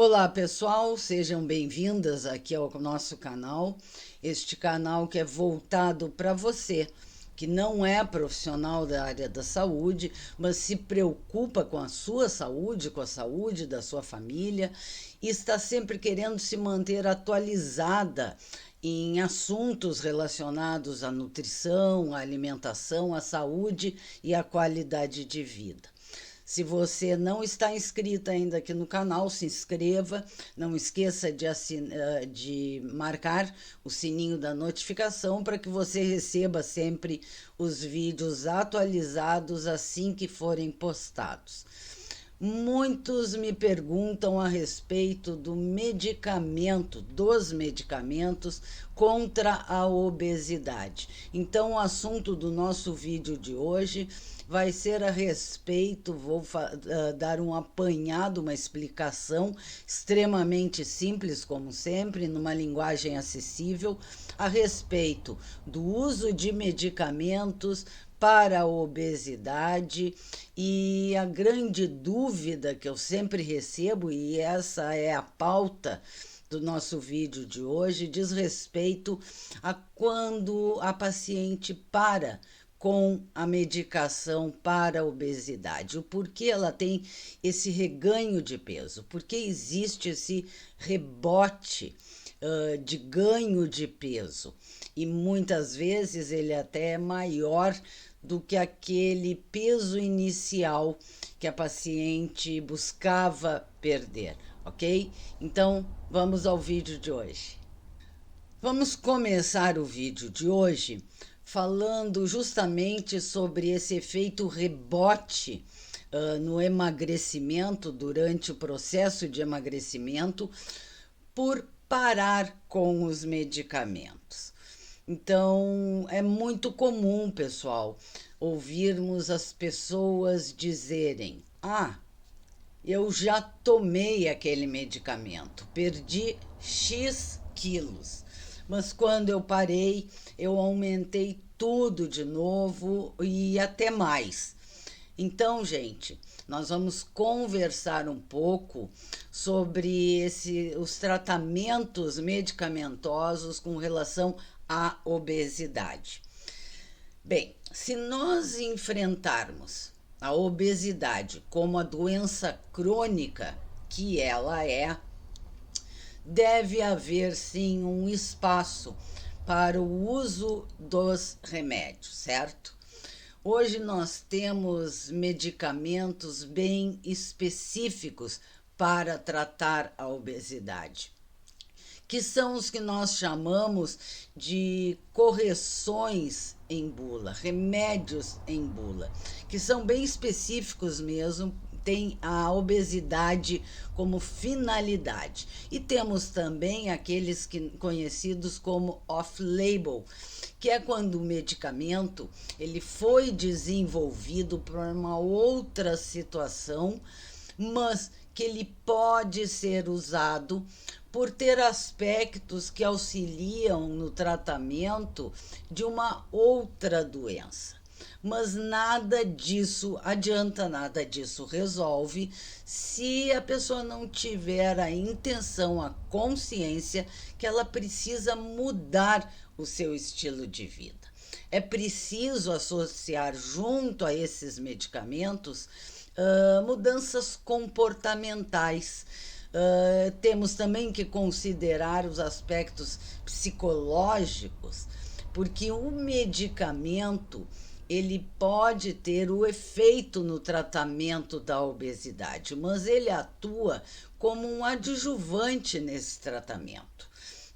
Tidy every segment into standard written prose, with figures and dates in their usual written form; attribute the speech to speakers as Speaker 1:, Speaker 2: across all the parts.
Speaker 1: Olá pessoal, sejam bem-vindas aqui ao nosso canal, este canal que é voltado para você, que não é profissional da área da saúde, mas se preocupa com a sua saúde, com a saúde da sua família e está sempre querendo se manter atualizada em assuntos relacionados à nutrição, à alimentação, à saúde e à qualidade de vida. Se você não está inscrito ainda aqui no canal, se inscreva. Não esqueça de marcar o sininho da notificação para que você receba sempre os vídeos atualizados assim que forem postados. Muitos me perguntam a respeito dos medicamentos contra a obesidade. Então, o assunto do nosso vídeo de hoje vai ser a respeito, dar um apanhado, uma explicação extremamente simples, como sempre, numa linguagem acessível, a respeito do uso de medicamentos para a obesidade. E a grande dúvida que eu sempre recebo, e essa é a pauta do nosso vídeo de hoje, diz respeito a quando a paciente para com a medicação para a obesidade, o porquê ela tem esse reganho de peso, porque existe esse rebote de ganho de peso e muitas vezes ele até é maior do que aquele peso inicial que a paciente buscava perder, ok? Então, vamos ao vídeo de hoje. Vamos começar o vídeo de hoje falando justamente sobre esse efeito rebote no emagrecimento, durante o processo de emagrecimento, por parar com os medicamentos. Então, é muito comum, pessoal, ouvirmos as pessoas dizerem: "Ah, eu já tomei aquele medicamento, perdi X quilos, mas quando eu parei, eu aumentei tudo de novo e até mais." Então, gente, nós vamos conversar um pouco sobre os tratamentos medicamentosos com relação à obesidade. Bem, se nós enfrentarmos a obesidade como a doença crônica que ela é, deve haver sim um espaço para o uso dos remédios, certo? Hoje nós temos medicamentos bem específicos para tratar a obesidade, que são os que nós chamamos de correções em bula, remédios em bula, que são bem específicos mesmo, tem a obesidade como finalidade. E temos também aqueles conhecidos como off-label, que é quando o medicamento ele foi desenvolvido para uma outra situação, mas que ele pode ser usado por ter aspectos que auxiliam no tratamento de uma outra doença. Mas nada disso adianta, nada disso resolve, se a pessoa não tiver a intenção, a consciência que ela precisa mudar o seu estilo de vida. É preciso associar junto a esses medicamentos mudanças comportamentais. Temos também que considerar os aspectos psicológicos, porque o medicamento ele pode ter o efeito no tratamento da obesidade, mas ele atua como um adjuvante nesse tratamento,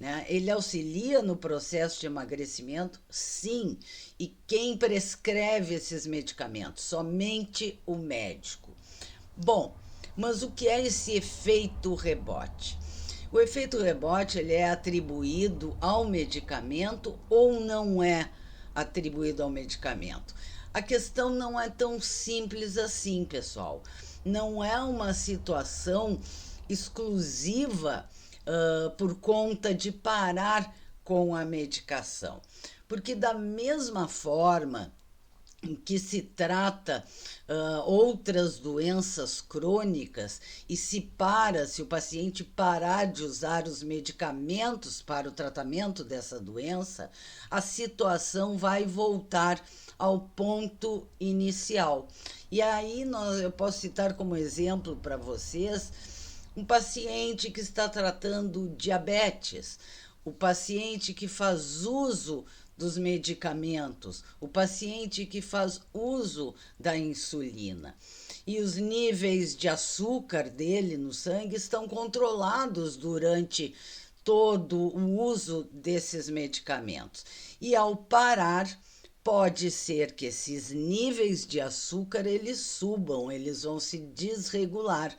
Speaker 1: né? Ele auxilia no processo de emagrecimento, sim, e quem prescreve esses medicamentos? Somente o médico. Bom, mas o que é esse efeito rebote? O efeito rebote ele é atribuído ao medicamento ou não é atribuído ao medicamento? A questão não é tão simples assim, pessoal. Não é uma situação exclusiva por conta de parar com a medicação. Porque da mesma forma em que se trata outras doenças crônicas e se o paciente parar de usar os medicamentos para o tratamento dessa doença, a situação vai voltar ao ponto inicial. E aí eu posso citar como exemplo para vocês um paciente que está tratando diabetes, o paciente que faz uso dos medicamentos, o paciente que faz uso da insulina. E os níveis de açúcar dele no sangue estão controlados durante todo o uso desses medicamentos. E ao parar, pode ser que esses níveis de açúcar eles subam, eles vão se desregular.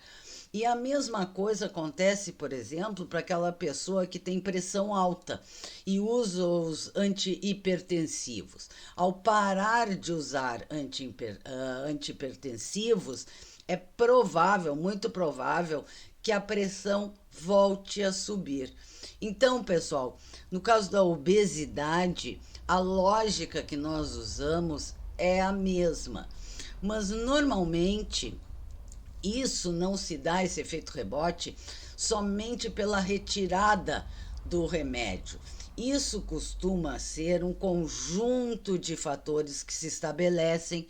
Speaker 1: E a mesma coisa acontece, por exemplo, para aquela pessoa que tem pressão alta e usa os antihipertensivos. Ao parar de usar antihipertensivos, é provável, muito provável, que a pressão volte a subir. Então, pessoal, no caso da obesidade, a lógica que nós usamos é a mesma, mas normalmente isso não se dá, esse efeito rebote, somente pela retirada do remédio. Isso costuma ser um conjunto de fatores que se estabelecem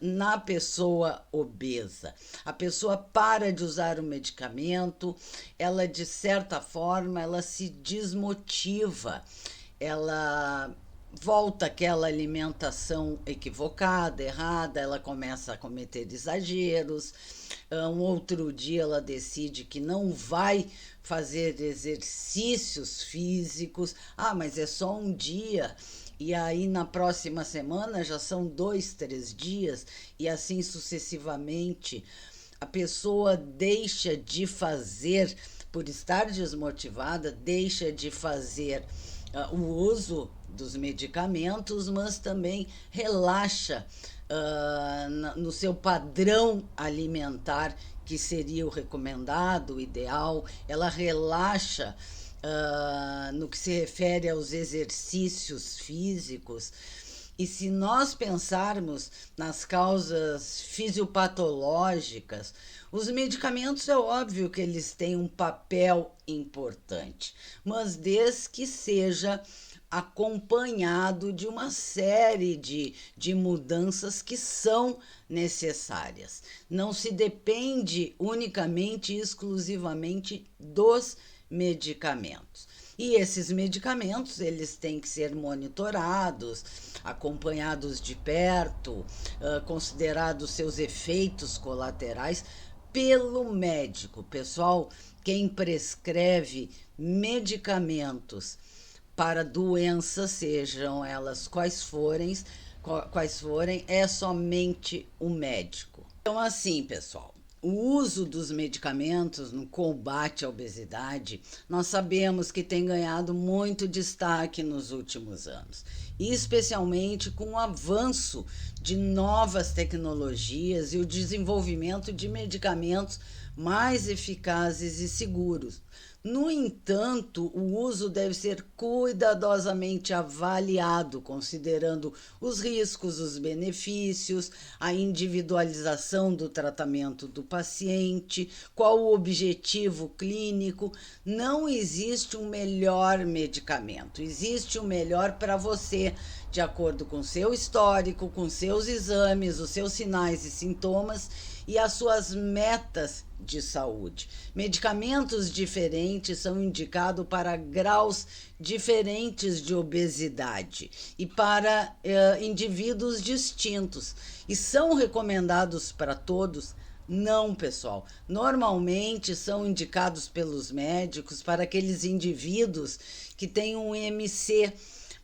Speaker 1: na pessoa obesa. A pessoa para de usar o medicamento, ela de certa forma ela se desmotiva, ela volta aquela alimentação equivocada, errada, ela começa a cometer exageros. Um outro dia ela decide que não vai fazer exercícios físicos. Ah, mas é só um dia. E aí na próxima semana já são 2, 3 dias e assim sucessivamente. A pessoa deixa de fazer, por estar desmotivada, deixa de fazer o uso dos medicamentos, mas também relaxa no seu padrão alimentar, que seria o recomendado, o ideal. Ela relaxa no que se refere aos exercícios físicos. E se nós pensarmos nas causas fisiopatológicas, os medicamentos é óbvio que eles têm um papel importante, mas desde que seja acompanhado de uma série de mudanças que são necessárias. Não se depende unicamente e exclusivamente dos medicamentos. E esses medicamentos, eles têm que ser monitorados, acompanhados de perto, considerados seus efeitos colaterais pelo médico. Pessoal, quem prescreve medicamentos para doenças, sejam elas quais forem, é somente o médico. Então, assim, pessoal, o uso dos medicamentos no combate à obesidade, nós sabemos que tem ganhado muito destaque nos últimos anos, e especialmente com o avanço de novas tecnologias e o desenvolvimento de medicamentos mais eficazes e seguros. No entanto, o uso deve ser cuidadosamente avaliado, considerando os riscos, os benefícios, a individualização do tratamento do paciente, qual o objetivo clínico. Não existe um melhor medicamento, existe o melhor para você, de acordo com seu histórico, com seus exames, os seus sinais e sintomas e as suas metas de saúde. Medicamentos diferentes são indicados para graus diferentes de obesidade e para indivíduos distintos. E são recomendados para todos? Não, pessoal. Normalmente são indicados pelos médicos para aqueles indivíduos que têm um IMC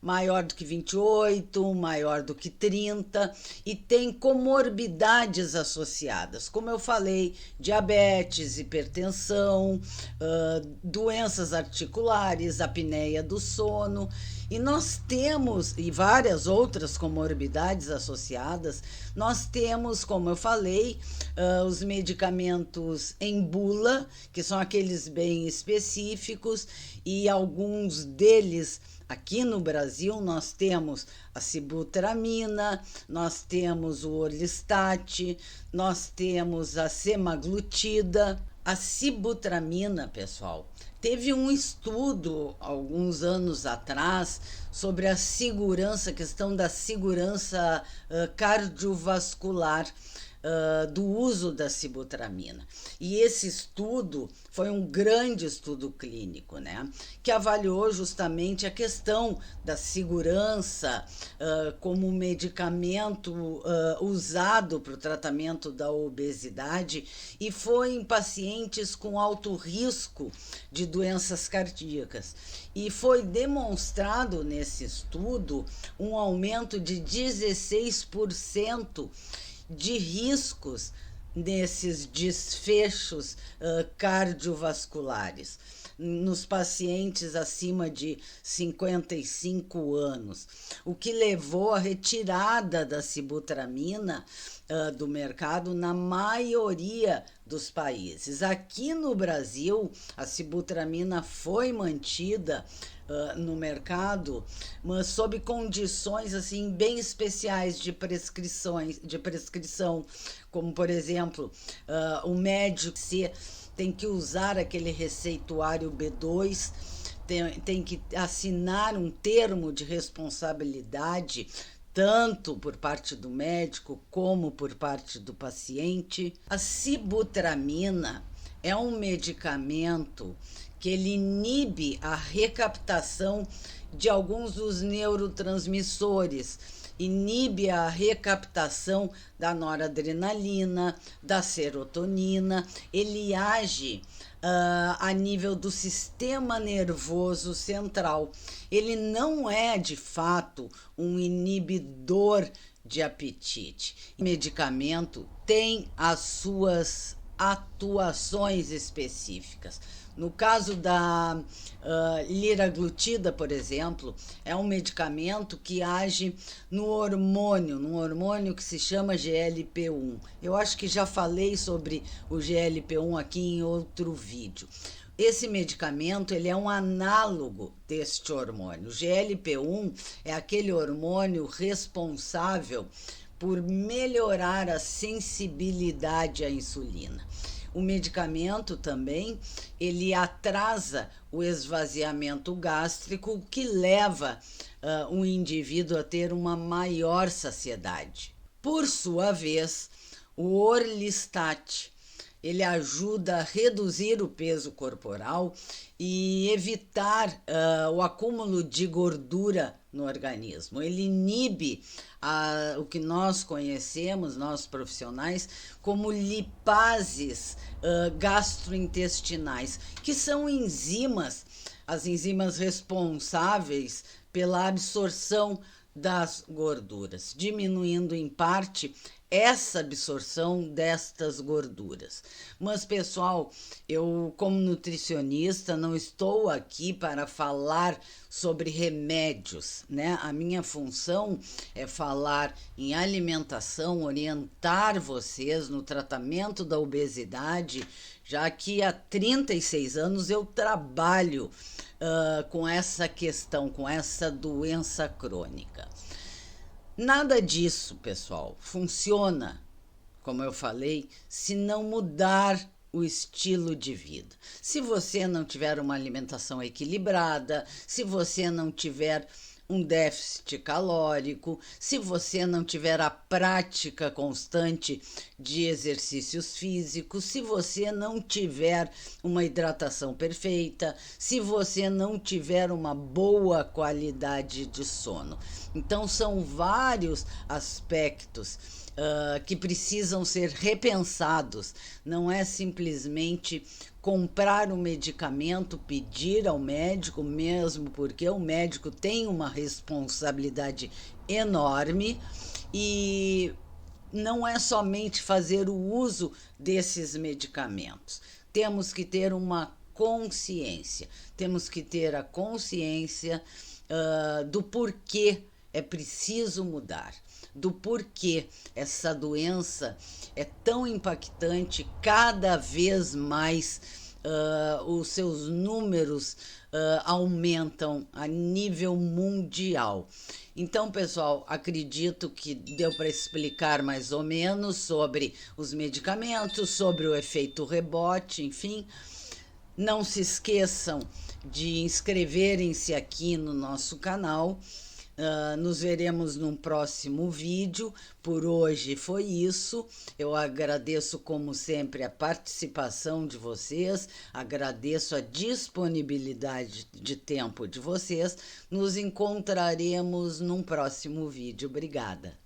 Speaker 1: maior do que 28, maior do que 30 e tem comorbidades associadas, como eu falei, diabetes, hipertensão, doenças articulares, apneia do sono. E nós temos, e várias outras comorbidades associadas, nós temos, como eu falei, os medicamentos em bula, que são aqueles bem específicos, e alguns deles aqui no Brasil nós temos a sibutramina, nós temos o orlistat, nós temos a semaglutida. A sibutramina, pessoal, teve um estudo alguns anos atrás sobre a segurança, a questão da segurança cardiovascular do uso da sibutramina. E esse estudo foi um grande estudo clínico, né, que avaliou justamente a questão da segurança como medicamento usado para o tratamento da obesidade, e foi em pacientes com alto risco de doenças cardíacas. E foi demonstrado nesse estudo um aumento de 16% de riscos nesses desfechos cardiovasculares nos pacientes acima de 55 anos, o que levou à retirada da sibutramina do mercado na maioria dos países. Aqui no Brasil, a sibutramina foi mantida no mercado, mas sob condições assim bem especiais de prescrição, como por exemplo, o médico tem que usar aquele receituário B2, tem que assinar um termo de responsabilidade, tanto por parte do médico como por parte do paciente. A sibutramina é um medicamento que ele inibe a recaptação de alguns dos neurotransmissores, inibe a recaptação da noradrenalina, da serotonina, ele age a nível do sistema nervoso central. Ele não é, de fato, um inibidor de apetite. O medicamento tem as suas atuações específicas. No caso da liraglutida, por exemplo, é um medicamento que age num hormônio que se chama GLP-1. Eu acho que já falei sobre o GLP-1 aqui em outro vídeo. Esse medicamento ele é um análogo deste hormônio. O GLP-1 é aquele hormônio responsável por melhorar a sensibilidade à insulina. O medicamento também, ele atrasa o esvaziamento gástrico, o que leva o indivíduo a ter uma maior saciedade. Por sua vez, o orlistat, ele ajuda a reduzir o peso corporal e evitar o acúmulo de gordura no organismo. Ele inibe o que nós conhecemos, nós profissionais, como lipases gastrointestinais, que são enzimas, as enzimas responsáveis pela absorção das gorduras, diminuindo em parte essa absorção destas gorduras. Mas, pessoal, eu, como nutricionista, não estou aqui para falar sobre remédios, né? A minha função é falar em alimentação, orientar vocês no tratamento da obesidade, já que há 36 anos eu trabalho com essa questão, com essa doença crônica. Nada disso, pessoal, funciona, como eu falei, se não mudar o estilo de vida. Se você não tiver uma alimentação equilibrada, se você não tiver um déficit calórico, se você não tiver a prática constante de exercícios físicos, se você não tiver uma hidratação perfeita, se você não tiver uma boa qualidade de sono. Então, são vários aspectos que precisam ser repensados. Não é simplesmente comprar um medicamento, pedir ao médico, mesmo porque o médico tem uma responsabilidade enorme, e não é somente fazer o uso desses medicamentos. Temos que ter uma consciência. Temos que ter a consciência do porquê é preciso mudar, do porquê essa doença é tão impactante, cada vez mais os seus números aumentam a nível mundial. Então, pessoal, acredito que deu para explicar mais ou menos sobre os medicamentos, sobre o efeito rebote, enfim. Não se esqueçam de inscreverem-se aqui no nosso canal. Nos veremos num próximo vídeo. Por hoje foi isso. Eu agradeço, como sempre, a participação de vocês, agradeço a disponibilidade de tempo de vocês. Nos encontraremos num próximo vídeo. Obrigada.